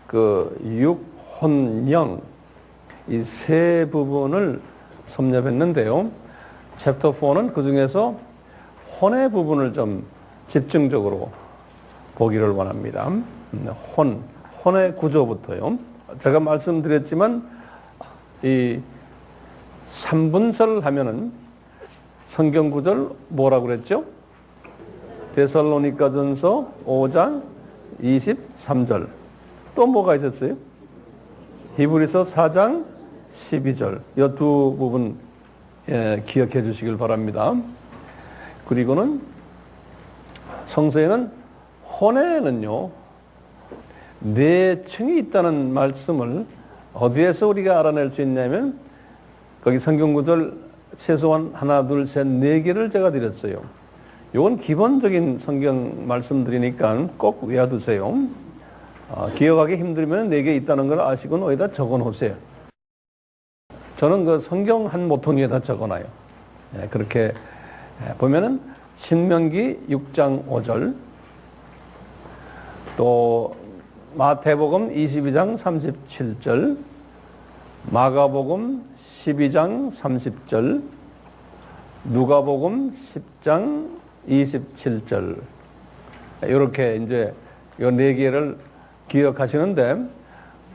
그 육, 혼, 영 이 세 부분을 섭렵했는데요. 챕터 4는 그 중에서 혼의 부분을 좀 집중적으로 보기를 원합니다. 혼의 구조부터요. 제가 말씀드렸지만 이 3분설 하면은 성경 구절 뭐라고 그랬죠? 데살로니가전서 5장 23절. 또 뭐가 있었어요? 히브리서 4장 12절. 이 두 부분 기억해 주시길 바랍니다. 그리고는 성서에는 혼에는요, 네 층이 있다는 말씀을 어디에서 우리가 알아낼 수 있냐면 거기 성경 구절 최소한 하나, 둘, 셋, 네 개를 제가 드렸어요. 이건 기본적인 성경 말씀드리니까 꼭 외워두세요. 기억하기 힘들면 네 개 있다는 걸 아시고는 어디다 적어놓으세요. 저는 그 성경 한 모퉁 위에다 적어놔요. 그렇게 보면은 신명기 6장 5절, 또 마태복음 22장 37절, 마가복음 12장 30절, 누가복음 10장 27절. 이렇게 이제 이 네 개를 기억하시는데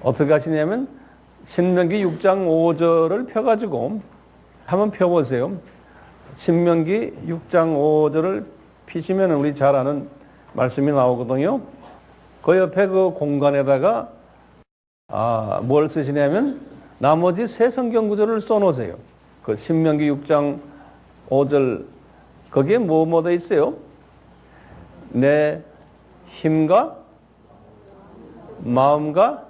어떻게 하시냐면 신명기 6장 5절을 펴가지고 한번 펴보세요. 신명기 6장 5절을 피시면 우리 잘 아는 말씀이 나오거든요. 그 옆에 그 공간에다가 뭘 쓰시냐면 나머지 세 성경 구절을 써놓으세요. 그 신명기 6장 5절 거기에 뭐 돼 있어요? 내 힘과 마음과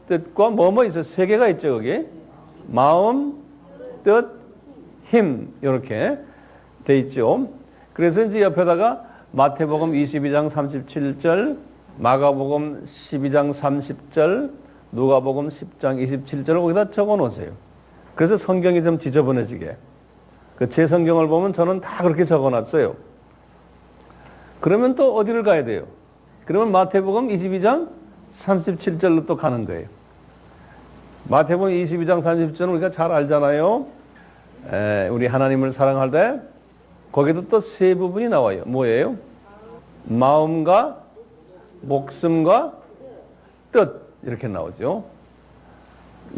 뜻과 뭐 있어요? 세 개가 있죠, 거기. 마음, 뜻, 힘 이렇게 돼 있죠. 그래서 이제 옆에다가 마태복음 22장 37절, 마가복음 12장 30절, 누가복음 10장 27절을 거기다 적어 놓으세요. 그래서 성경이 좀 지저분해지게. 제 성경을 보면 저는 다 그렇게 적어 놨어요. 그러면 또 어디를 가야 돼요? 그러면 마태복음 22장 37절로 또 가는 거예요. 마태복음 22장 30절은 우리가 잘 알잖아요. 우리 하나님을 사랑할 때 거기도 또 세 부분이 나와요. 뭐예요? 마음과 목숨과 뜻 이렇게 나오죠.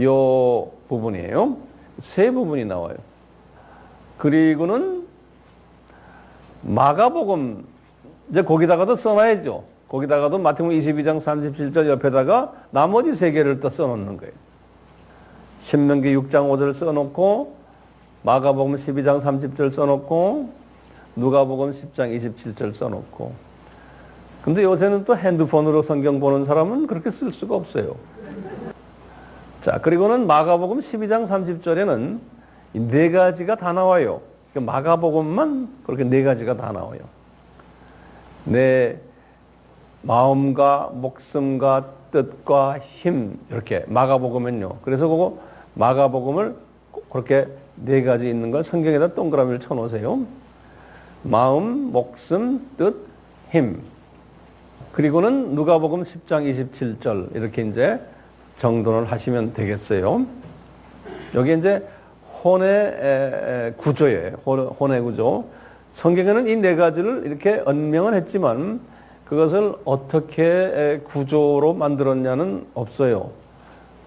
요 부분이에요. 세 부분이 나와요. 그리고는 마가복음 이제 거기다가도 써놔야죠. 거기다가도 마태복음 22장 37절 옆에다가 나머지 세 개를 또 써놓는 거예요. 신명기 6장 5절 써놓고 마가복음 12장 30절 써놓고 누가복음 10장 27절 써놓고. 근데 요새는 또 핸드폰으로 성경 보는 사람은 그렇게 쓸 수가 없어요. 자, 그리고는 마가복음 12장 30절에는 이 네 가지가 다 나와요. 마가복음만 그렇게 네 가지가 다 나와요. 내 마음과 목숨과 뜻과 힘 이렇게 마가복음은요. 그래서 그거 마가복음을 그렇게 네 가지 있는 걸 성경에다 동그라미를 쳐놓으세요. 마음, 목숨, 뜻, 힘. 그리고는 누가복음 10장 27절 이렇게 이제 정돈을 하시면 되겠어요. 여기 이제 혼의 구조예요. 혼의 구조. 성경에는 이 네 가지를 이렇게 언명을 했지만 그것을 어떻게 구조로 만들었냐는 없어요.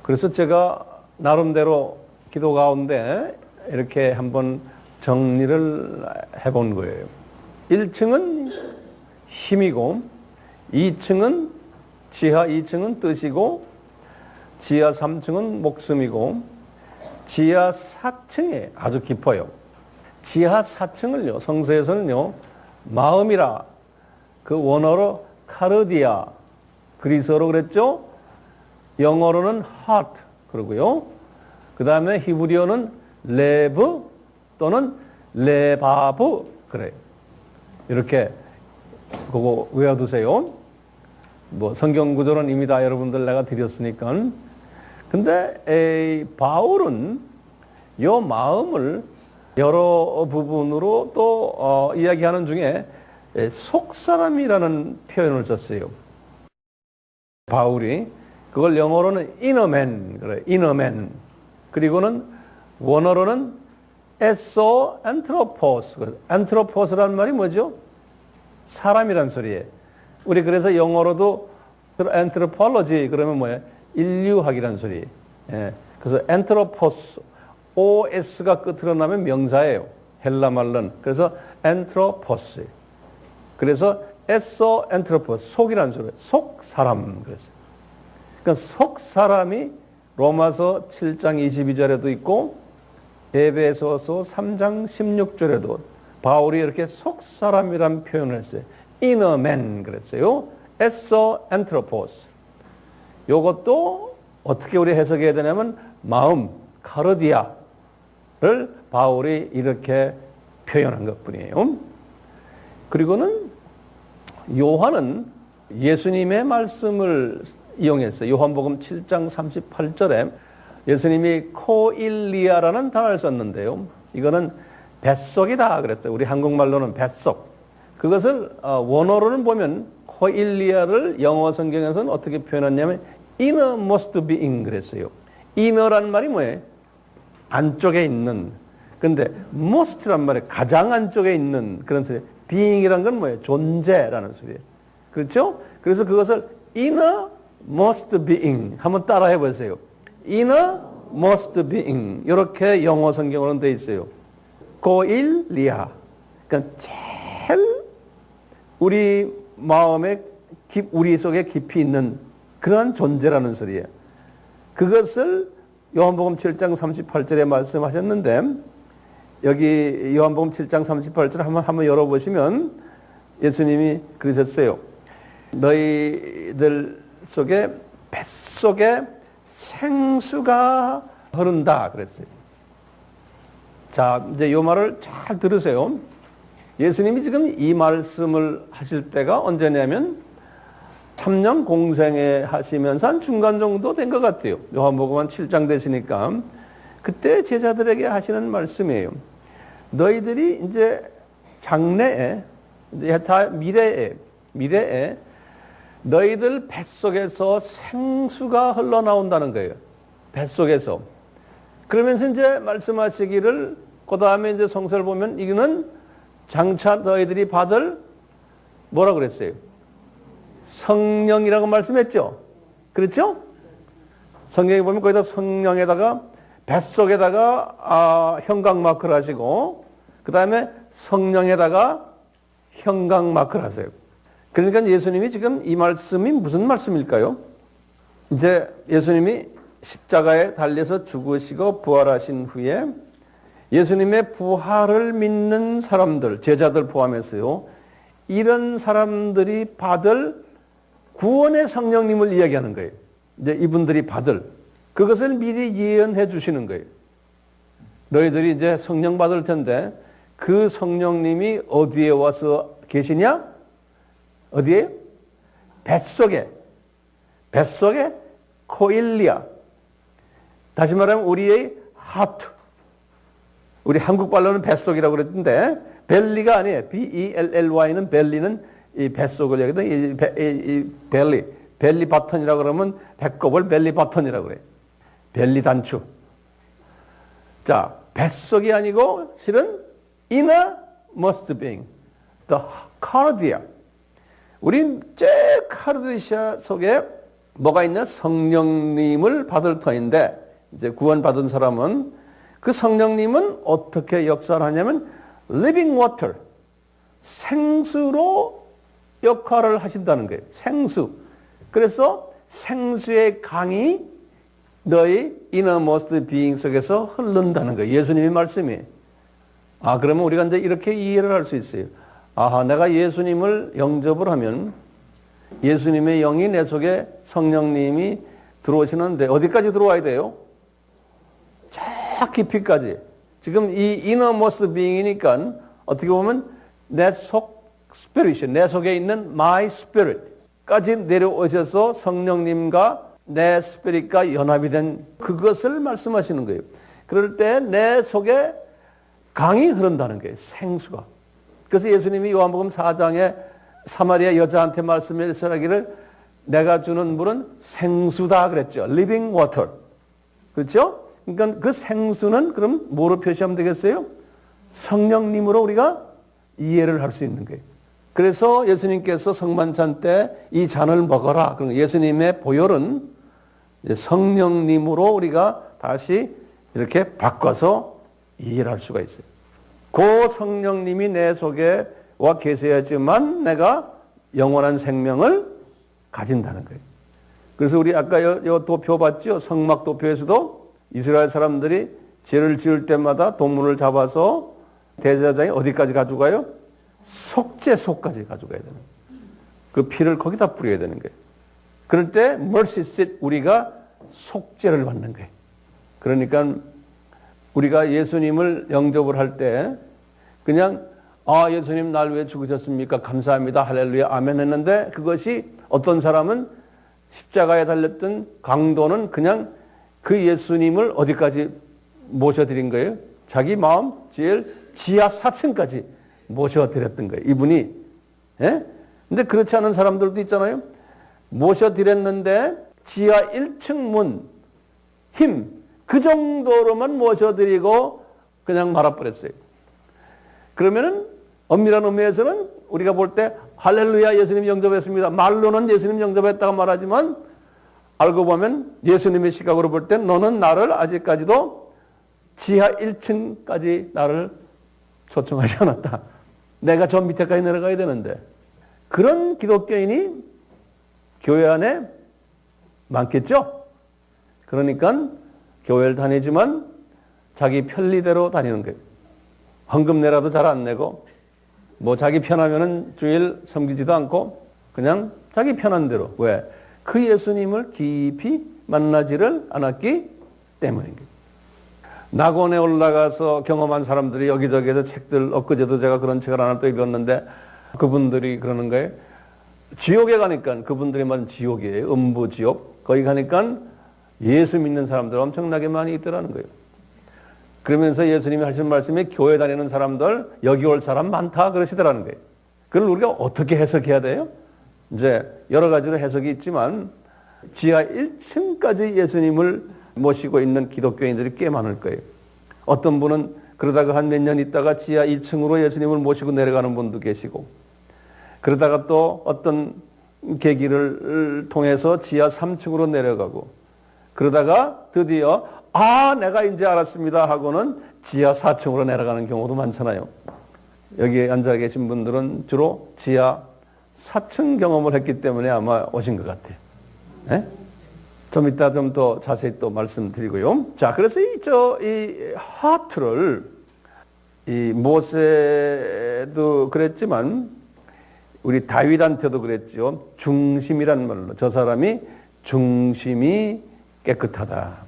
그래서 제가 나름대로 기도 가운데 이렇게 한번 정리를 해본 거예요. 1층은 힘이고 2층은 지하 2층은 뜻이고 지하 3층은 목숨이고 지하 4층에 아주 깊어요. 지하 4층을요, 성서에서는요, 마음이라 그 원어로 카르디아, 그리스어로 그랬죠? 영어로는 heart, 그러고요. 그 다음에 히브리어는 레브 또는 레바브, 그래요. 이렇게 그거 외워두세요. 뭐 성경 구절은 이미 다 여러분들 내가 드렸으니까. 근데 바울은 요 마음을 여러 부분으로 또 이야기하는 중에 속사람이라는 표현을 썼어요. 바울이 그걸 영어로는 inner man 그래. inner man. 그리고는 원어로는 에소 안트로포스. 안트로포스라는 말이 뭐죠? 사람이란 소리예요. 우리 그래서 영어로도 anthropology 그러면 뭐예요? 인류학이란 소리. 예. 그래서 anthropos, os가 끝으로 나면 명사예요. 헬라 말로는. 그래서 anthropos. 그래서 에소 anthropos, 속이란 소리. 속 사람. 그래서. 그러니까 속 사람이 로마서 7장 22절에도 있고 에베소서 3장 16절에도 바울이 이렇게 속 사람이란 표현을 했어요. inner man 그랬어요. 에소 anthropos. 요것도 어떻게 우리 해석해야 되냐면 마음, 카르디아를 바울이 이렇게 표현한 것뿐이에요. 그리고는 요한은 예수님의 말씀을 이용했어요. 요한복음 7장 38절에 예수님이 코일리아라는 단어를 썼는데요. 이거는 뱃속이다 그랬어요. 우리 한국말로는 뱃속. 그것을 원어로는 보면 코일리아를 영어 성경에서는 어떻게 표현했냐면 innermost being 그랬어요. inner란 말이 뭐예요? 안쪽에 있는. 근데 most란 말이 가장 안쪽에 있는 그런 소리. being이란 건 뭐예요? 존재라는 소리예요. 그렇죠? 그래서 그것을 innermost being 한번 따라해 보세요. innermost being 이렇게 영어 성경으로는 돼 있어요. 코일리아. 그러니까 제일 우리 마음에 우리 속에 깊이 있는 그러한 존재라는 소리예요. 그것을 요한복음 7장 38절에 말씀하셨는데 여기 요한복음 7장 38절 한번 열어보시면 예수님이 그러셨어요. 너희들 속에 뱃속에 생수가 흐른다 그랬어요. 자, 이제 이 말을 잘 들으세요. 예수님이 지금 이 말씀을 하실 때가 언제냐면 3년 공생애 하시면서 한 중간 정도 된 것 같아요. 요한복음 한 7장 되시니까 그때 제자들에게 하시는 말씀이에요. 너희들이 이제 장래에 이제 다 미래에 너희들 뱃속에서 생수가 흘러나온다는 거예요. 뱃속에서. 그러면서 이제 말씀하시기를 그 다음에 이제 성서를 보면 이거는 장차 너희들이 받을 뭐라 그랬어요? 성령이라고 말씀했죠. 그렇죠? 성경에 보면 거기다 성령에다가 뱃속에다가 형광 마크를 하시고 그 다음에 성령에다가 형광 마크를 하세요. 그러니까 예수님이 지금 이 말씀이 무슨 말씀일까요? 이제 예수님이 십자가에 달려서 죽으시고 부활하신 후에 예수님의 부활을 믿는 사람들, 제자들 포함해서요. 이런 사람들이 받을 구원의 성령님을 이야기하는 거예요. 이제 이분들이 받을 그것을 미리 예언해 주시는 거예요. 너희들이 이제 성령 받을 텐데 그 성령님이 어디에 와서 계시냐? 어디에? 뱃속에 코일리아. 다시 말하면 우리의 하트. 우리 한국 말로는 뱃속이라고 그랬는데 벨리가 아니에요. B-E-L-L-Y는 벨리는 이 뱃속을 얘기하거든. 이 벨리 바톤이라고 그러면 배꼽을 벨리 바톤이라고 그래요. 벨리 단추. 자, 뱃속이 아니고 실은 innermost being, the cardia. 우리 제일 카르디아 속에 뭐가 있냐? 성령님을 받을 터인데 이제 구원받은 사람은 그 성령님은 어떻게 역사를 하냐면 living water, 생수로 역할을 하신다는 거예요. 생수. 그래서 생수의 강이 너희 innermost being 속에서 흐른다는 거예요. 예수님의 말씀이. 그러면 우리가 이제 이렇게 이해를 할 수 있어요. 내가 예수님을 영접을 하면 예수님의 영이 내 속에 성령님이 들어오시는데 어디까지 들어와야 돼요? 저 깊이까지. 지금 이 innermost being이니까 어떻게 보면 내 속 스피릿이 내 속에 있는 my spirit까지 내려오셔서 성령님과 내 스피릿과 연합이 된 그것을 말씀하시는 거예요. 그럴 때 내 속에 강이 흐른다는 거예요. 생수가. 그래서 예수님이 요한복음 4장에 사마리아 여자한테 말씀하시기를 내가 주는 물은 생수다 그랬죠. living water. 그렇죠? 그러니까 그 생수는 그럼 뭐로 표시하면 되겠어요? 성령님으로 우리가 이해를 할 수 있는 거예요. 그래서 예수님께서 성만찬 때 이 잔을 먹어라. 그럼 예수님의 보혈은 성령님으로 우리가 다시 이렇게 바꿔서 이해를 할 수가 있어요. 그 성령님이 내 속에 와 계셔야지만 내가 영원한 생명을 가진다는 거예요. 그래서 우리 아까 요 도표 봤죠? 성막 도표에서도 이스라엘 사람들이 죄를 지을 때마다 동물을 잡아서 대제사장이 어디까지 가져가요? 속죄소까지 가져가야 되는 거예요. 그 피를 거기다 뿌려야 되는 거예요. 그럴 때 mercy seat 우리가 속죄를 받는 거예요. 그러니까 우리가 예수님을 영접을 할 때 그냥 예수님 날 왜 죽으셨습니까? 감사합니다. 할렐루야 아멘 했는데 그것이 어떤 사람은 십자가에 달렸던 강도는 그냥 그 예수님을 어디까지 모셔드린 거예요? 자기 마음 제일 지하 4층까지 모셔드렸던 거예요. 이분이. 예? 근데 그렇지 않은 사람들도 있잖아요. 모셔드렸는데 지하 1층 문, 그 정도로만 모셔드리고 그냥 말아버렸어요. 그러면은 엄밀한 의미에서는 우리가 볼 때 할렐루야 예수님 영접했습니다. 말로는 예수님 영접했다고 말하지만 알고 보면 예수님의 시각으로 볼 때 너는 나를 아직까지도 지하 1층까지 나를 초청하지 않았다. 내가 저 밑에까지 내려가야 되는데 그런 기독교인이 교회 안에 많겠죠? 그러니까 교회를 다니지만 자기 편리대로 다니는 거예요. 헌금 내라도 잘 안 내고 뭐 자기 편하면은 주일 섬기지도 않고 그냥 자기 편한 대로. 왜? 그 예수님을 깊이 만나지를 않았기 때문인 거예요. 낙원에 올라가서 경험한 사람들이 여기저기에서 책들, 엊그제도 제가 그런 책을 하나 또 읽었는데 그분들이 그러는 거예요. 지옥에 가니까 그분들이 말은 지옥이에요. 음부 지옥. 거기 가니까 예수 믿는 사람들 엄청나게 많이 있더라는 거예요. 그러면서 예수님이 하신 말씀이 교회 다니는 사람들 여기 올 사람 많다 그러시더라는 거예요. 그걸 우리가 어떻게 해석해야 돼요? 이제 여러 가지로 해석이 있지만 지하 1층까지 예수님을 모시고 있는 기독교인들이 꽤 많을 거예요. 어떤 분은 그러다가 한 몇 년 있다가 지하 1층으로 예수님을 모시고 내려가는 분도 계시고 그러다가 또 어떤 계기를 통해서 지하 3층으로 내려가고 그러다가 드디어 내가 이제 알았습니다 하고는 지하 4층으로 내려가는 경우도 많잖아요. 여기 앉아 계신 분들은 주로 지하 4층 경험을 했기 때문에 아마 오신 것 같아요. 네? 좀 이따 좀 더 자세히 또 말씀드리고요. 자, 그래서 이 하트를 이 모세도 그랬지만 우리 다윗한테도 그랬죠. 중심이란 말로 저 사람이 중심이 깨끗하다.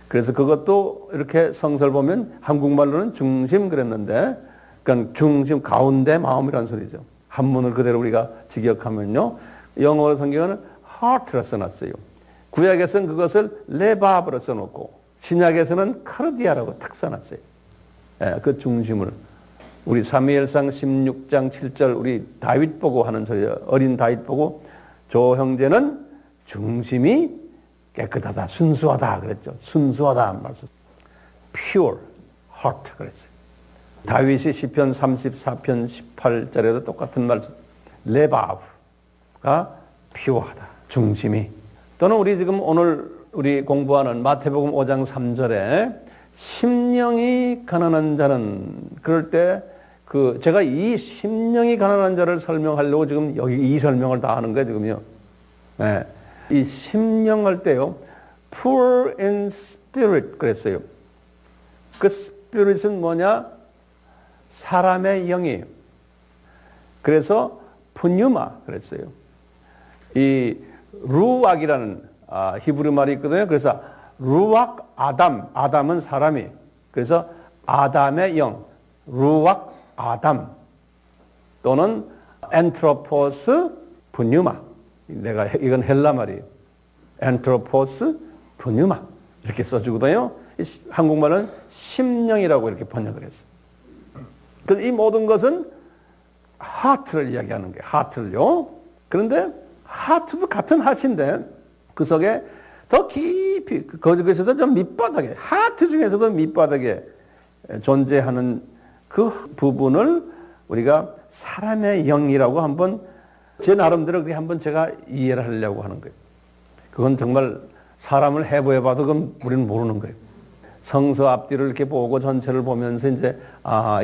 그래서 그것도 이렇게 성서를 보면 한국말로는 중심 그랬는데 그러니까 중심 가운데 마음이란 소리죠. 한문을 그대로 우리가 직역하면요. 영어 성경은 heart라 써놨어요. 구약에서는 그것을 레바브로 써놓고 신약에서는 카르디아라고 탁 써놨어요. 예, 그 중심을 우리 사무엘상 16장 7절 우리 다윗 보고 하는 소리예요. 어린 다윗 보고 조 형제는 중심이 깨끗하다, 순수하다 그랬죠. 순수하다 말씀. pure heart 그랬어요. 다윗이 시편 34편 18절에도 똑같은 말씀. 레바브가 피오하다. 중심이. 또는 우리 지금 오늘 우리 공부하는 마태복음 5장 3절에 심령이 가난한 자는 그럴 때 제가 이 심령이 가난한 자를 설명하려고 지금 여기 이 설명을 다 하는 거예요, 지금요. 네. 이 심령 할 때요. poor in spirit 그랬어요. 그 spirit은 뭐냐? 사람의 영이에요. 그래서 푸뉴마 그랬어요. 이 루악이라는 히브리 말이 있거든요. 그래서 루악 아담은 사람이. 그래서 아담의 영, 루악 아담 또는 엔트로포스 푸뉴마. 이건 헬라 말이에요. 엔트로포스 푸뉴마 이렇게 써주거든요. 한국말은 심령이라고 이렇게 번역을 했어요. 그래서 이 모든 것은 하트를 이야기하는 거예요. 하트를요. 그런데 하트도 같은 하트인데 그 속에 더 깊이 거기서도 좀 밑바닥에 하트 중에서도 밑바닥에 존재하는 그 부분을 우리가 사람의 영이라고 한번 제 나름대로 그렇게 한번 제가 이해를 하려고 하는 거예요. 그건 정말 사람을 해부해봐도 그건 우리는 모르는 거예요. 성서 앞뒤를 이렇게 보고 전체를 보면서 이제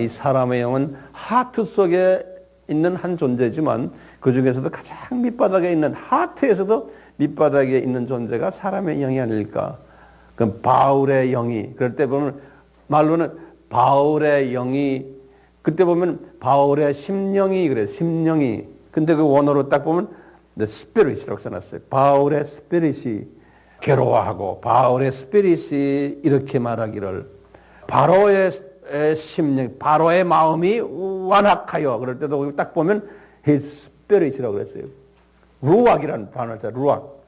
이 사람의 영은 하트 속에 있는 한 존재지만 그 중에서도 가장 밑바닥에 있는 하트에서도 밑바닥에 있는 존재가 사람의 영이 아닐까. 그럼 바울의 영이 그럴 때 보면 말로는 바울의 영이 그때 보면 바울의 심령이 그래 심령이 근데 그 원어로 딱 보면 the spirit이라고 써놨어요. 바울의 스피릿이 괴로워하고 바울의 스피릿이 이렇게 말하기를 바로의 심령, 바로의 마음이 완악하여 그럴 때도 딱 보면 his spirit이라고 그랬어요. 루악이라는 단어죠. 루악.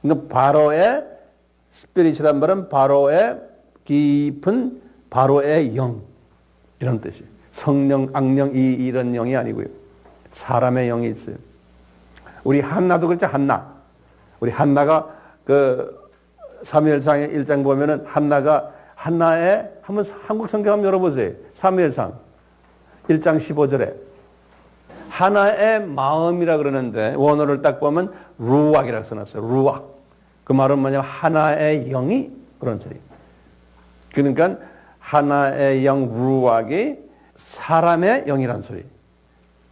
그러니까 바로의 스피릿이란 말은 바로의 깊은 바로의 영 이런 뜻이에요. 성령, 악령 이런 영이 아니고요. 사람의 영이 있어요. 우리 한나도 그렇죠. 한나. 우리 한나가 그 사무엘상 1장 보면은 한나의 한번 한국 성경 한번 열어보세요. 사무엘상 1장 15절에 하나의 마음이라 그러는데 원어를 딱 보면 루악이라고 써놨어요. 루악. 그 말은 뭐냐면 하나의 영이 그런 소리. 그러니까 하나의 영 루악이 사람의 영이란 소리.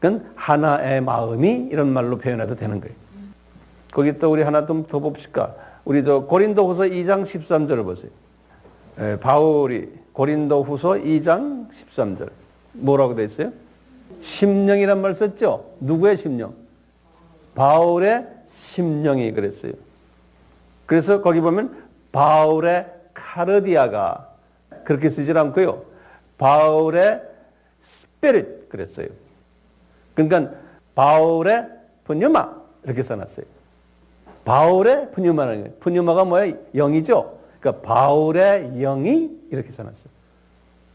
그건 하나의 마음이 이런 말로 표현해도 되는 거예요. 거기 또 우리 하나 좀 더 봅시다. 우리 저 고린도후서 2장 13절을 보세요. 바울이 고린도후서 2장 13절 뭐라고 돼 있어요? 심령이란 말 썼죠? 누구의 심령? 바울의 심령이 그랬어요. 그래서 거기 보면 바울의 카르디아가 그렇게 쓰질 않고요. 바울의 스피릿 그랬어요. 그러니까 바울의 푸뉴마 이렇게 써놨어요. 바울의 푸뉴마는 거예요. 푸뉴마가 뭐예요? 영이죠. 그러니까 바울의 영이 이렇게 써놨어요.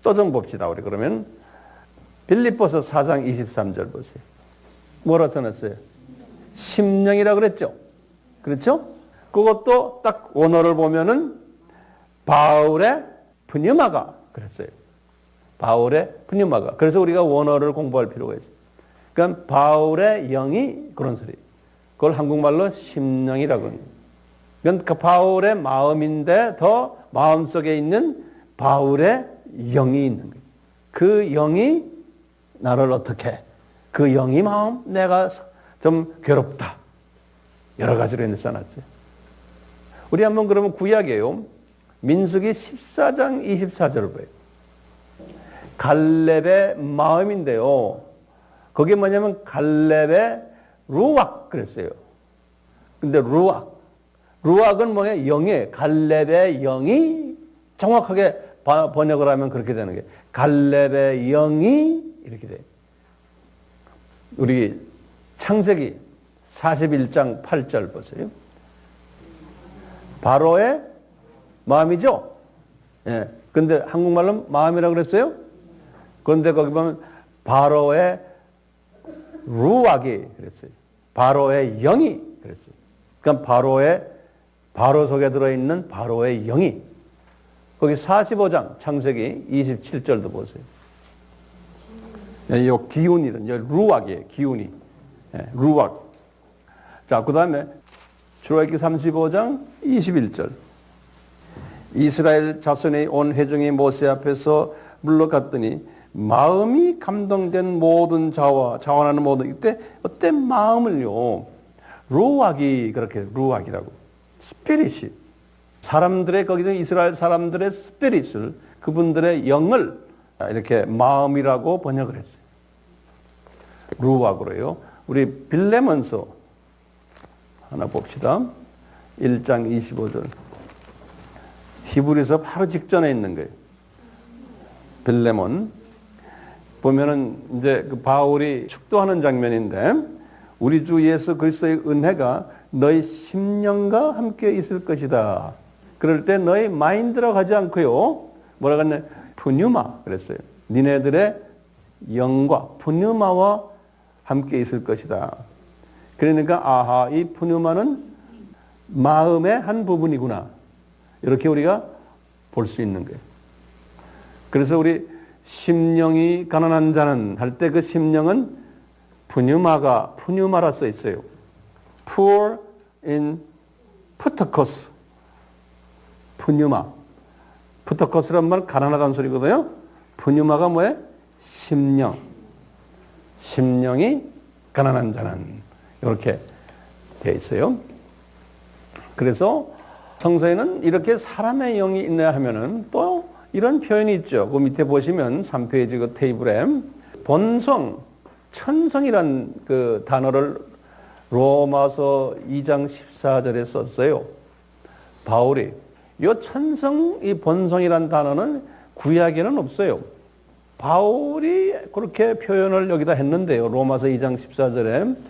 또 좀 봅시다. 우리 그러면 빌립보서 4장 23절 보세요. 뭐라 써놨어요? 심령이라고 그랬죠. 그렇죠? 그것도 딱 원어를 보면은 바울의 푸뉴마가 그랬어요. 바울의 푸뉴마가. 그래서 우리가 원어를 공부할 필요가 있어요. 그러니까 바울의 영이 그런 소리. 그걸 한국말로 심령이라고 합니다. 그러니까 바울의 마음인데 더 마음속에 있는 바울의 영이 있는 거예요. 그 영이 나를 어떻게 그 영이 마음 내가 좀 괴롭다. 여러 가지로 써놨어요. 우리 한번 그러면 구약이에요. 민수기 14장 24절을 봐요. 갈렙의 마음인데요. 그게 뭐냐면 갈렙의 루악 그랬어요. 근데 루악은 뭐예요? 영이에요. 갈렙의 영이 정확하게 번역을 하면 그렇게 되는 게 갈렙의 영이 이렇게 돼요. 우리 창세기 41장 8절 보세요. 바로의 마음이죠? 예. 근데 한국말로 마음이라고 그랬어요? 그런데 거기 보면 바로의 루악이 그랬어요. 바로의 영이 그랬어요. 그러니까 바로 속에 들어있는 바로의 영이 거기 45장 창세기 27절도 보세요. 이 기운이든 루악이에요. 기운이. 예, 루악. 자, 그 다음에 출애굽기 35장 21절. 이스라엘 자손의 온 회중이 모세 앞에서 물러갔더니 마음이 감동된 모든 자원하는 모든 이때 어때 마음을요. 루악이 그렇게 루악이라고 스피릿이 사람들의 거기서 이스라엘 사람들의 스피릿을 그분들의 영을 이렇게 마음이라고 번역을 했어요. 루악으로요. 우리 빌레몬서 하나 봅시다. 1장 25절. 히브리서 바로 직전에 있는 거예요. 빌레몬 보면은 이제 그 바울이 축도하는 장면인데 우리 주 예수 그리스도의 은혜가 너희 심령과 함께 있을 것이다. 그럴 때 너희 마인드라고 하지 않고요. 뭐라고 했냐? 푸뉴마 그랬어요. 니네들의 영과 푸뉴마와 함께 있을 것이다. 그러니까 아하, 이 푸뉴마는 마음의 한 부분이구나. 이렇게 우리가 볼 수 있는 거예요. 그래서 우리 심령이 가난한 자는 할 때 그 심령은 푸뉴마라 써 있어요. Poor in 푸터커스. 푸뉴마. 푸터커스란 말 가난하다는 소리거든요. 푸뉴마가 뭐예요? 심령. 심령이 가난한 자는 이렇게 되어 있어요. 그래서 성서에는 이렇게 사람의 영이 있냐 하면은 또 이런 표현이 있죠. 그 밑에 보시면 3페이지 그 테이블에 본성, 천성이란 그 단어를 로마서 2장 14절에 썼어요. 바울이. 이 천성, 이 본성이란 단어는 구약에는 없어요. 바울이 그렇게 표현을 여기다 했는데요. 로마서 2장 14절에.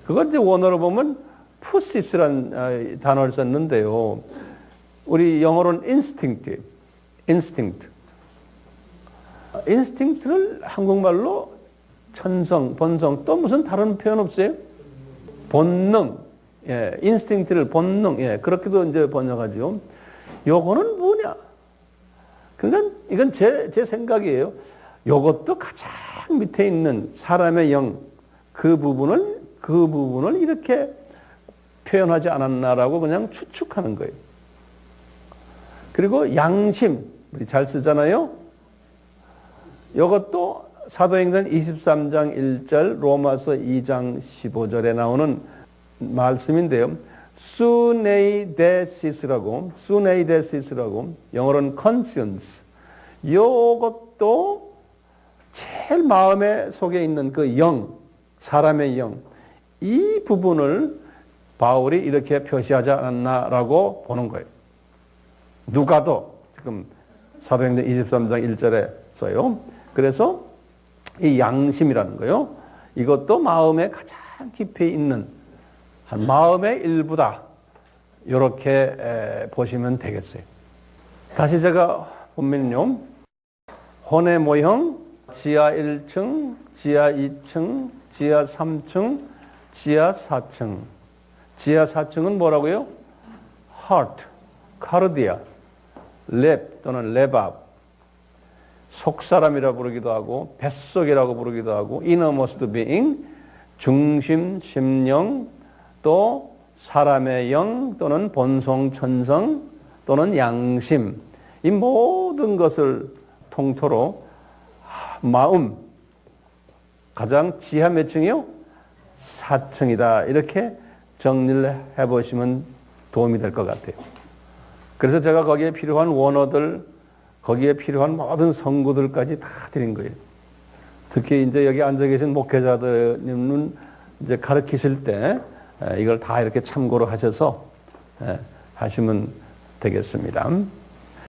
그걸 이제 원어로 보면 푸시스란 단어를 썼는데요. 우리 영어로는 instinct. 인스팅트를 한국말로 천성, 본성, 또 무슨 다른 표현 없어요? 본능. 예, 인스팅트를 본능. 예, 그렇게도 이제 번역하죠. 요거는 뭐냐? 그러니까 이건 제 생각이에요. 요것도 가장 밑에 있는 사람의 영, 그 부분을 이렇게 표현하지 않았나라고 그냥 추측하는 거예요. 그리고 양심, 우리 잘 쓰잖아요. 이것도 사도행전 23장 1절, 로마서 2장 15절에 나오는 말씀인데요. 수네이데시스라고, 영어로는 conscience. 이것도 제일 마음의 속에 있는 그 영, 사람의 영, 이 부분을 바울이 이렇게 표시하지 않았나라고 보는 거예요. 누가도 지금 사도행전 23장 1절에 써요. 그래서 이 양심이라는 거요. 이것도 마음에 가장 깊이 있는 한 마음의 일부다. 이렇게 보시면 되겠어요. 다시 제가 보면요. 혼의 모형, 지하 1층, 지하 2층, 지하 3층, 지하 4층. 지하 4층은 뭐라고요? heart, cardia, 랩 또는 랩압, 속사람이라고 부르기도 하고 뱃속이라고 부르기도 하고 innermost being, 중심, 심령, 또 사람의 영 또는 본성, 천성 또는 양심, 이 모든 것을 통틀어 마음, 가장 지하 몇 층이요? 4층이다. 이렇게 정리를 해보시면 도움이 될 것 같아요. 그래서 제가 거기에 필요한 원어들, 거기에 필요한 모든 성구들까지 다 드린 거예요. 특히 이제 여기 앉아 계신 목회자들은 이제 가르치실 때 이걸 다 이렇게 참고로 하셔서 하시면 되겠습니다.